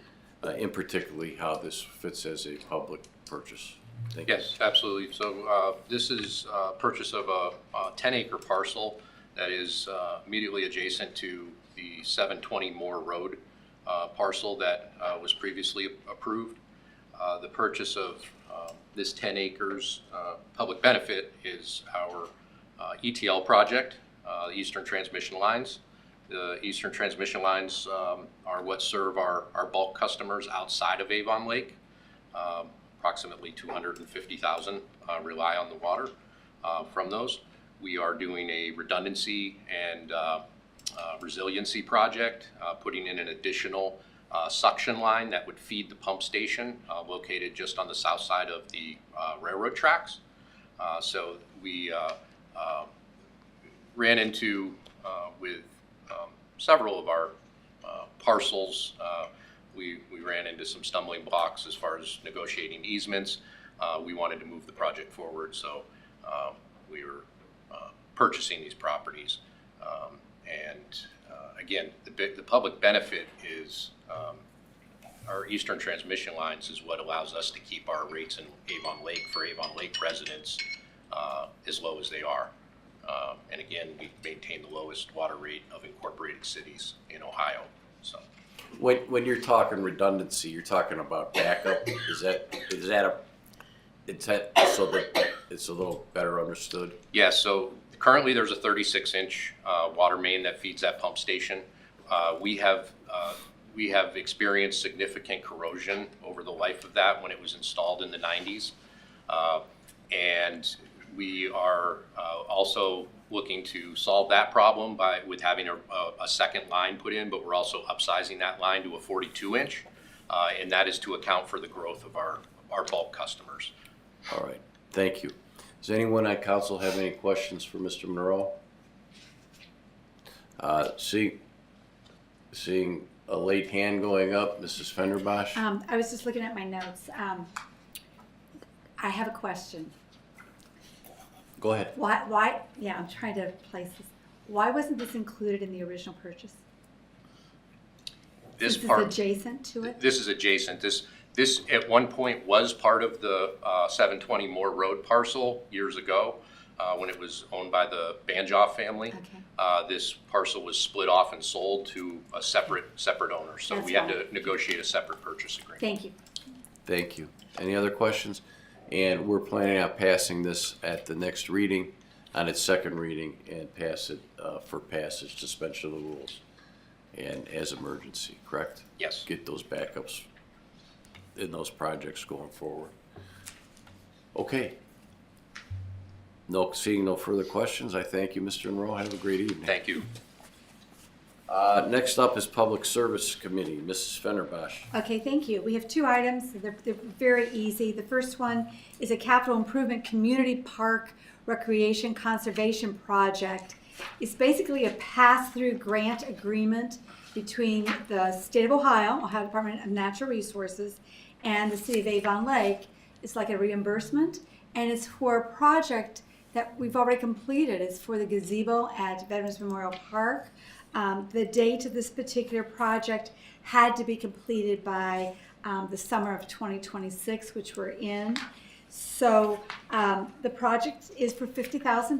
in particularly, how this fits as a public purchase. Thank you. Yes, absolutely. So this is purchase of a 10-acre parcel that is immediately adjacent to the 720 Moore Road parcel that was previously approved. The purchase of this 10 acres public benefit is our ETL project, the Eastern Transmission Lines. The Eastern Transmission Lines are what serve our bulk customers outside of Avon Lake. approximately 250,000 rely on the water from those. We are doing a redundancy and resiliency project, putting in an additional suction line that would feed the pump station located just on the south side of the railroad tracks. So we ran into with several of our parcels. We ran into some stumbling blocks as far as negotiating easements. We wanted to move the project forward, so we were purchasing these properties. Again, the public benefit is our eastern transmission lines is what allows us to keep our rates in Avon Lake for Avon Lake residents as low as they are. And again, we maintain the lowest water rate of incorporated cities in Ohio. So, When you're talking redundancy, you're talking about backup. Is that so that it's a little better understood? yeah, so currently there's a 36-inch water main that feeds that pump station. We have experienced significant corrosion over the life of that when it was installed in the 90s. And we are also looking to solve that problem with having a second line put in, but we're also upsizing that line to a 42-inch, and that is to account for the growth of our bulk customers. All right, thank you. Does anyone on council have any questions for Mr. Monroe? Seeing a late hand going up, Mrs. Fenderbosh? I was just looking at my notes. I have a question. Go ahead. Why, yeah, I'm trying to place this. Why wasn't this included in the original purchase? This This part, is adjacent to it? this is adjacent. This at one point was part of the 720 Moore Road parcel years ago when it was owned by the Banjoff family. Okay. This parcel was split off and sold to a separate owner. So That's we had fine. to negotiate a separate purchase agreement. Thank you. Thank you. Any other questions? And we're planning on passing this at the next reading, on its second reading, and pass it for passage, suspension of the rules, and as emergency, correct? Yes. Get those backups in those projects going forward. Okay. Seeing no further questions, I thank you, Mr. Monroe. Have a great evening. Thank you. Next up is Public Service Committee, Mrs. Fenderbosh. Okay, thank you. We have two items. They're very easy. The first one is a capital improvement community park recreation conservation project. It's basically a pass-through grant agreement between the state of Ohio Department of Natural Resources, and the city of Avon Lake. It's like a reimbursement, and it's for a project that we've already completed. It's for the gazebo at Veterans Memorial Park. The date of this particular project had to be completed by the summer of 2026, which we're in. So the project is for $50,000.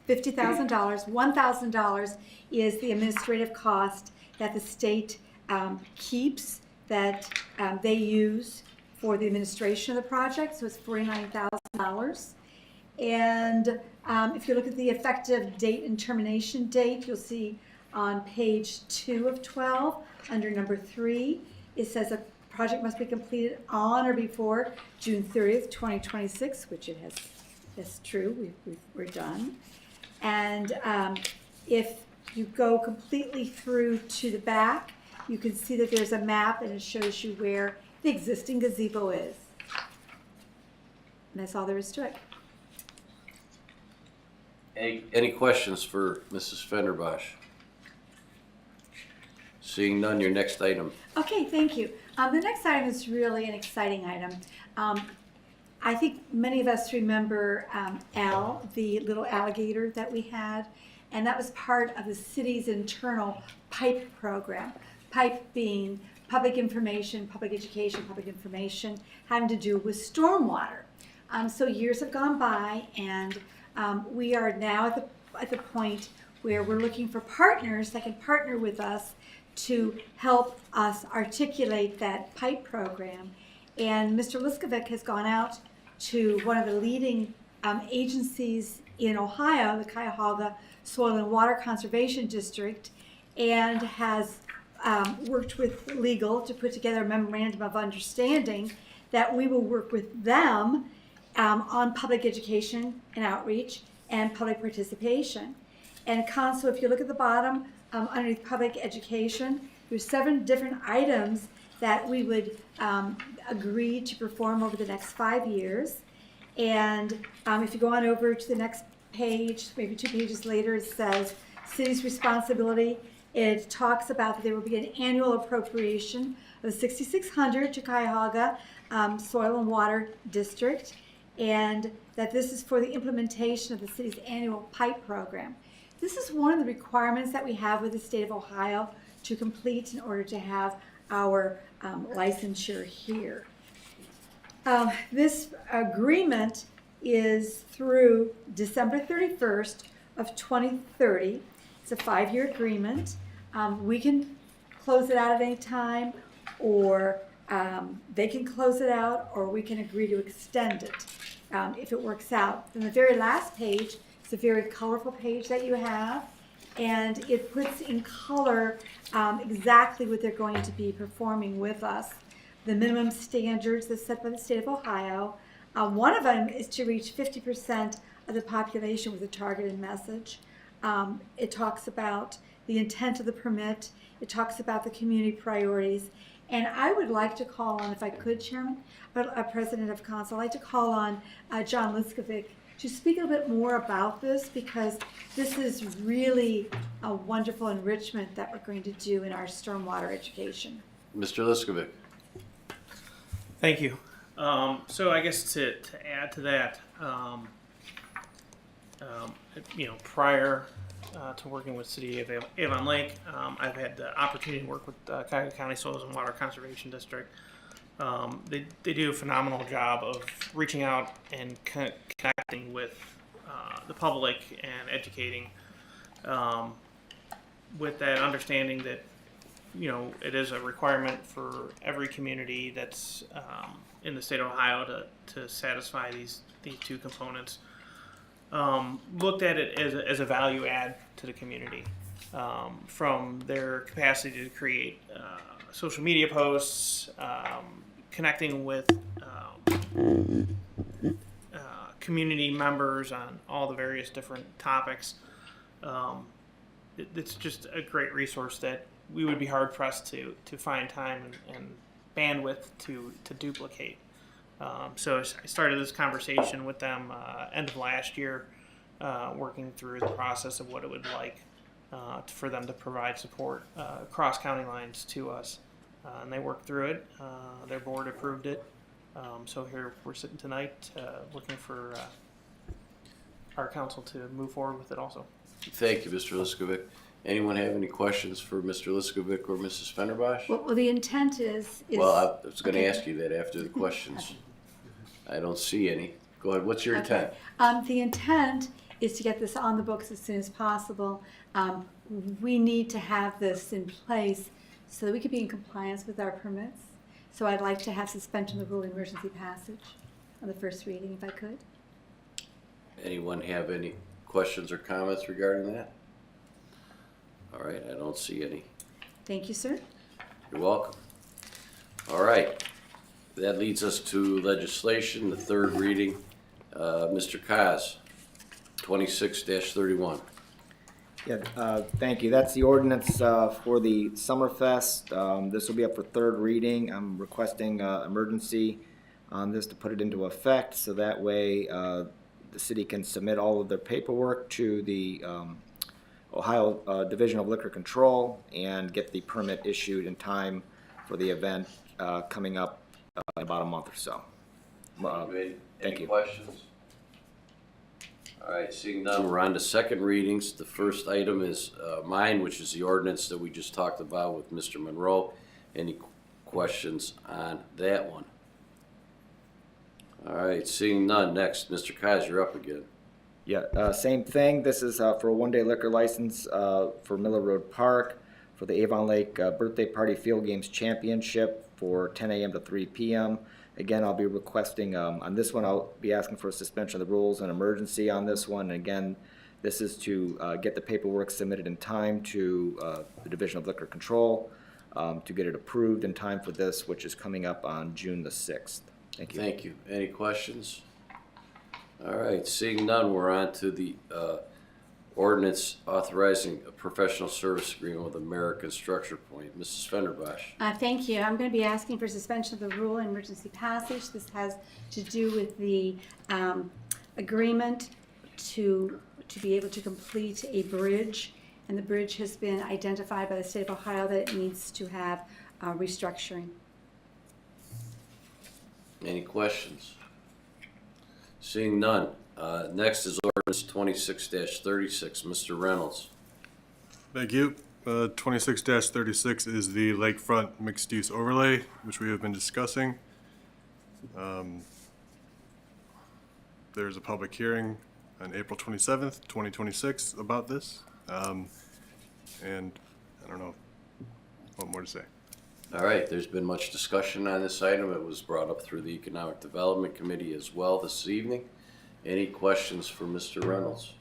$50,000. $1,000 is the administrative cost that the state keeps, that they use for the administration of the project. So it's $49,000. And if you look at the effective date and termination date, you'll see on page 2 of 12, under number 3, it says a project must be completed on or before June 30th, 2026, which it has. That's true. We're done. And if you go completely through to the back, you can see that there's a map and it shows you where the existing gazebo is. And that's all there is to it. Any questions for Mrs. Fenderbosh? Seeing none, your next item. Okay, thank you. The next item is really an exciting item. I think many of us remember Al, the little alligator that we had, and that was part of the city's internal PIPE program. PIPE being public information, public education, public information, having to do with stormwater. So years have gone by, and we are now at the point where we're looking for partners that can partner with us to help us articulate that PIPE program. And Mr. Liskovic has gone out to one of the leading agencies in Ohio, the Cuyahoga Soil and Water Conservation District, and has worked with legal to put together a memorandum of understanding that we will work with them on public education and outreach and public participation. And council, if you look at the bottom, underneath public education, there's 7 different items that we would agree to perform over the next 5 years. And if you go on over to the next page, maybe 2 pages later, it says city's responsibility. It talks about that there will be an annual appropriation of $6,600 to Cuyahoga Soil and Water District, and that this is for the implementation of the city's annual pipe program. This is one of the requirements that we have with the state of Ohio to complete in order to have our licensure here. This agreement is through December 31st of 2030. It's a 5-year agreement. We can close it out at any time, or they can close it out, or we can agree to extend it if it works out. Then the very last page is a very colorful page that you have, and it puts in color exactly what they're going to be performing with us. The minimum standards that's set by the state of Ohio. One of them is to reach 50% of the population with a targeted message. It talks about the intent of the permit. It talks about the community priorities. And I would like to call on, if I could, Chairman, President of Council, I'd like to call on John Liskovic to speak a little bit more about this, because this is really a wonderful enrichment that we're going to do in our stormwater education. Mr. Liskovic. Thank you. So I guess to add to that, prior to working with City of Avon Lake, I've had the opportunity to work with Cuyahoga County Soils and Water Conservation District. They do a phenomenal job of reaching out and connecting with the public and educating with that understanding that it is a requirement for every community that's in the state of Ohio to satisfy these 2 components. Looked at it as a value add to the community, from their capacity to create social media posts, connecting with community members on all the various different topics. It's just a great resource that we would be hard pressed to find time and bandwidth to duplicate. So I started this conversation with them end of last year, working through the process of what it would like for them to provide support across county lines to us. And they worked through it. Their board approved it. So here we're sitting tonight looking for our council to move forward with it also. Thank you, Mr. Liskovic. Anyone have any questions for Mr. Liskovic or Mrs. Fenderbosh? Well, the intent is Well, I was going to okay. ask you that after the questions. I don't see any. Go ahead. What's your intent? The intent is to get this on the books as soon as possible. We need to have this in place so that we could be in compliance with our permits. So I'd like to have suspension of the rule emergency passage on the first reading, if I could. Anyone have any questions or comments regarding that? All right, I don't see any. Thank you, sir. You're welcome. All right, that leads us to legislation, the 3rd reading. Mr. Kaz, 26-31. Yeah, thank you. That's the ordinance for the Summerfest. This will be up for 3rd reading. I'm requesting emergency on this to put it into effect, so that way the city can submit all of their paperwork to the Ohio Division of Liquor Control and get the permit issued in time for the event coming up in about a month or so. Thank you. Questions? All right, seeing none, we're on to 2nd readings. The first item is mine, which is the ordinance that we just talked about with Mr. Monroe. Any questions on that one? All right, seeing none, next, Mr. Kaz, you're up again. Yeah, same thing. This is for a 1-day liquor license for Miller Road Park for the Avon Lake Birthday Party Field Games Championship for 10 a.m. to 3 p.m. Again, I'll be requesting, on this one, I'll be asking for a suspension of the rules and emergency on this one. And again, this is to get the paperwork submitted in time to the Division of Liquor Control. to get it approved in time for this, which is coming up on June the 6th. Thank you. Thank you. Any questions? All right, seeing none, we're on to the ordinance authorizing a professional service agreement with American Structure Point. Mrs. Fenderbosh. Thank you. I'm going to be asking for suspension of the rule and emergency passage. This has to do with the agreement to be able to complete a bridge, and the bridge has been identified by the state of Ohio that it needs to have restructuring. Any questions? Seeing none. Next is ordinance 26-36. Mr. Reynolds. Thank you. 26-36 is the lakefront mixed-use overlay, which we have been discussing. There's a public hearing on April 27th, 2026 about this. And I don't know what more to say. All right, there's been much discussion on this item. It was brought up through the Economic Development Committee as well this evening. Any questions for Mr. Reynolds?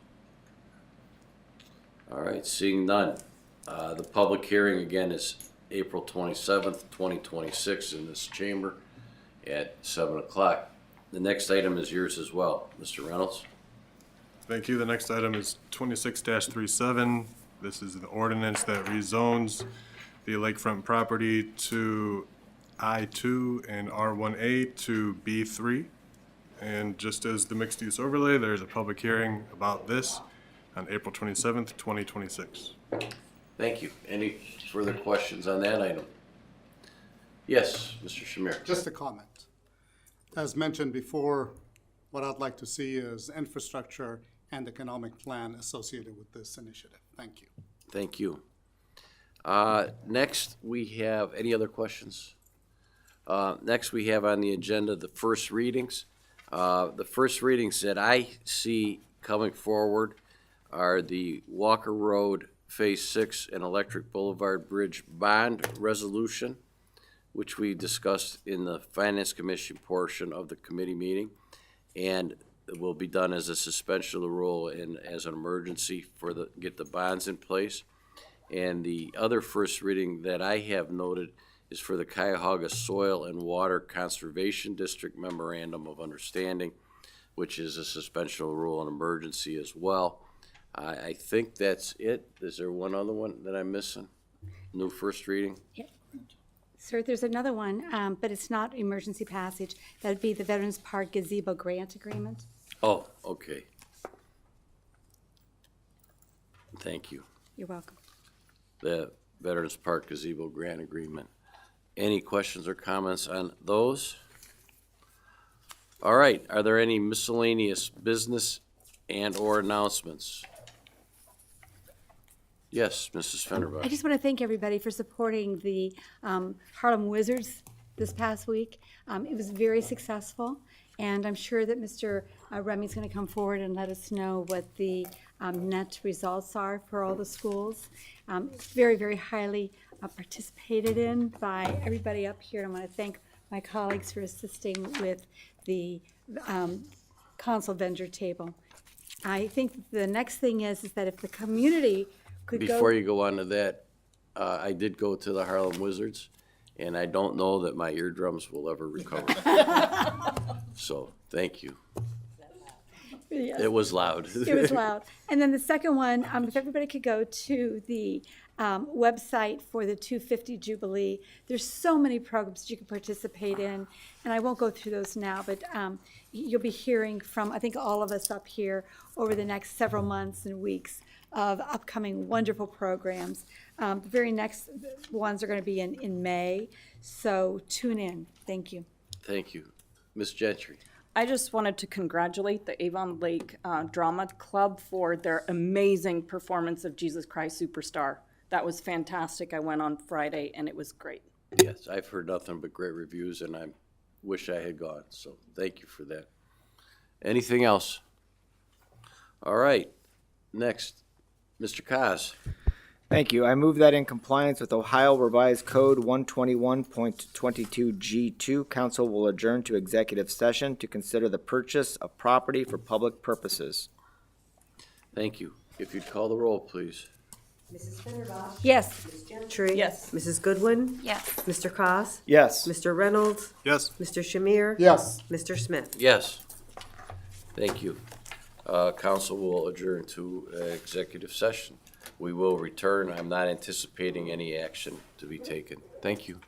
All right, seeing none. The public hearing again is April 27th, 2026 in this chamber at 7 o'clock. The next item is yours as well, Mr. Reynolds. Thank you. The next item is 26-37. This is an ordinance that rezones the lakefront property to I-2 and R1A to B3. And just as the mixed-use overlay, there's a public hearing about this on April 27th, 2026. Thank you. Any further questions on that item? Yes, Mr. Shamir. Just a comment. As mentioned before, what I'd like to see is infrastructure and economic plan associated with this initiative. Thank you. Thank you. Next, we have, any other questions? Next, we have on the agenda the first readings. The first readings that I see coming forward are the Walker Road Phase 6 and Electric Boulevard Bridge Bond Resolution, which we discussed in the Finance Commission portion of the committee meeting, and it will be done as a suspension of the rule and as an emergency for get the bonds in place. And the other first reading that I have noted is for the Cuyahoga Soil and Water Conservation District Memorandum of Understanding, which is a suspension of the rule and emergency as well. I think that's it. Is there one other one that I'm missing? New first reading? Yeah. Sir, there's another one, but it's not emergency passage. That would be the Veterans Park Gazebo Grant Agreement. Oh, okay. Thank you. You're welcome. The Veterans Park Gazebo Grant Agreement. Any questions or comments on those? All right, are there any miscellaneous business and or announcements? Yes, Mrs. Fenderbush. I just want to thank everybody for supporting the Harlem Wizards this past week. It was very successful, and I'm sure that Mr. Remy's going to come forward and let us know what the net results are for all the schools. Very, very highly participated in by everybody up here. I want to thank my colleagues for assisting with the console vendor table. I think the next thing is that if the community could go. Before you go on to that, I did go to the Harlem Wizards, and I don't know that my eardrums will ever recover. So, thank you. Yes. It was loud. It was loud. And then the second one, if everybody could go to the website for the 250 Jubilee. There's so many programs you can participate in, and I won't go through those now, but you'll be hearing from, I think, all of us up here over the next several months and weeks of upcoming wonderful programs. The very next ones are going to be in May, so tune in. Thank you. Thank you. Ms. Gentry. I just wanted to congratulate the Avon Lake Drama Club for their amazing performance of Jesus Christ Superstar. That was fantastic. I went on Friday, and it was great. Yes, I've heard nothing but great reviews, and I wish I had gone, so thank you for that. Anything else? All right, next, Mr. Kaz. Thank you. I move that in compliance with Ohio Revised Code 121.22G2, council will adjourn to executive session to consider the purchase of property for public purposes. Thank you. If you'd call the roll, please. Mrs. Fenderbosh? Yes. Ms. Gentry? Yes. Mrs. Goodwin? Yes. Mr. Koss, Yes. Mr. Reynolds? Yes. Mr. Shamir? Yes. Mr. Smith? Yes. Thank you. Council will adjourn to executive session. We will return. I'm not anticipating any action to be taken. Thank you.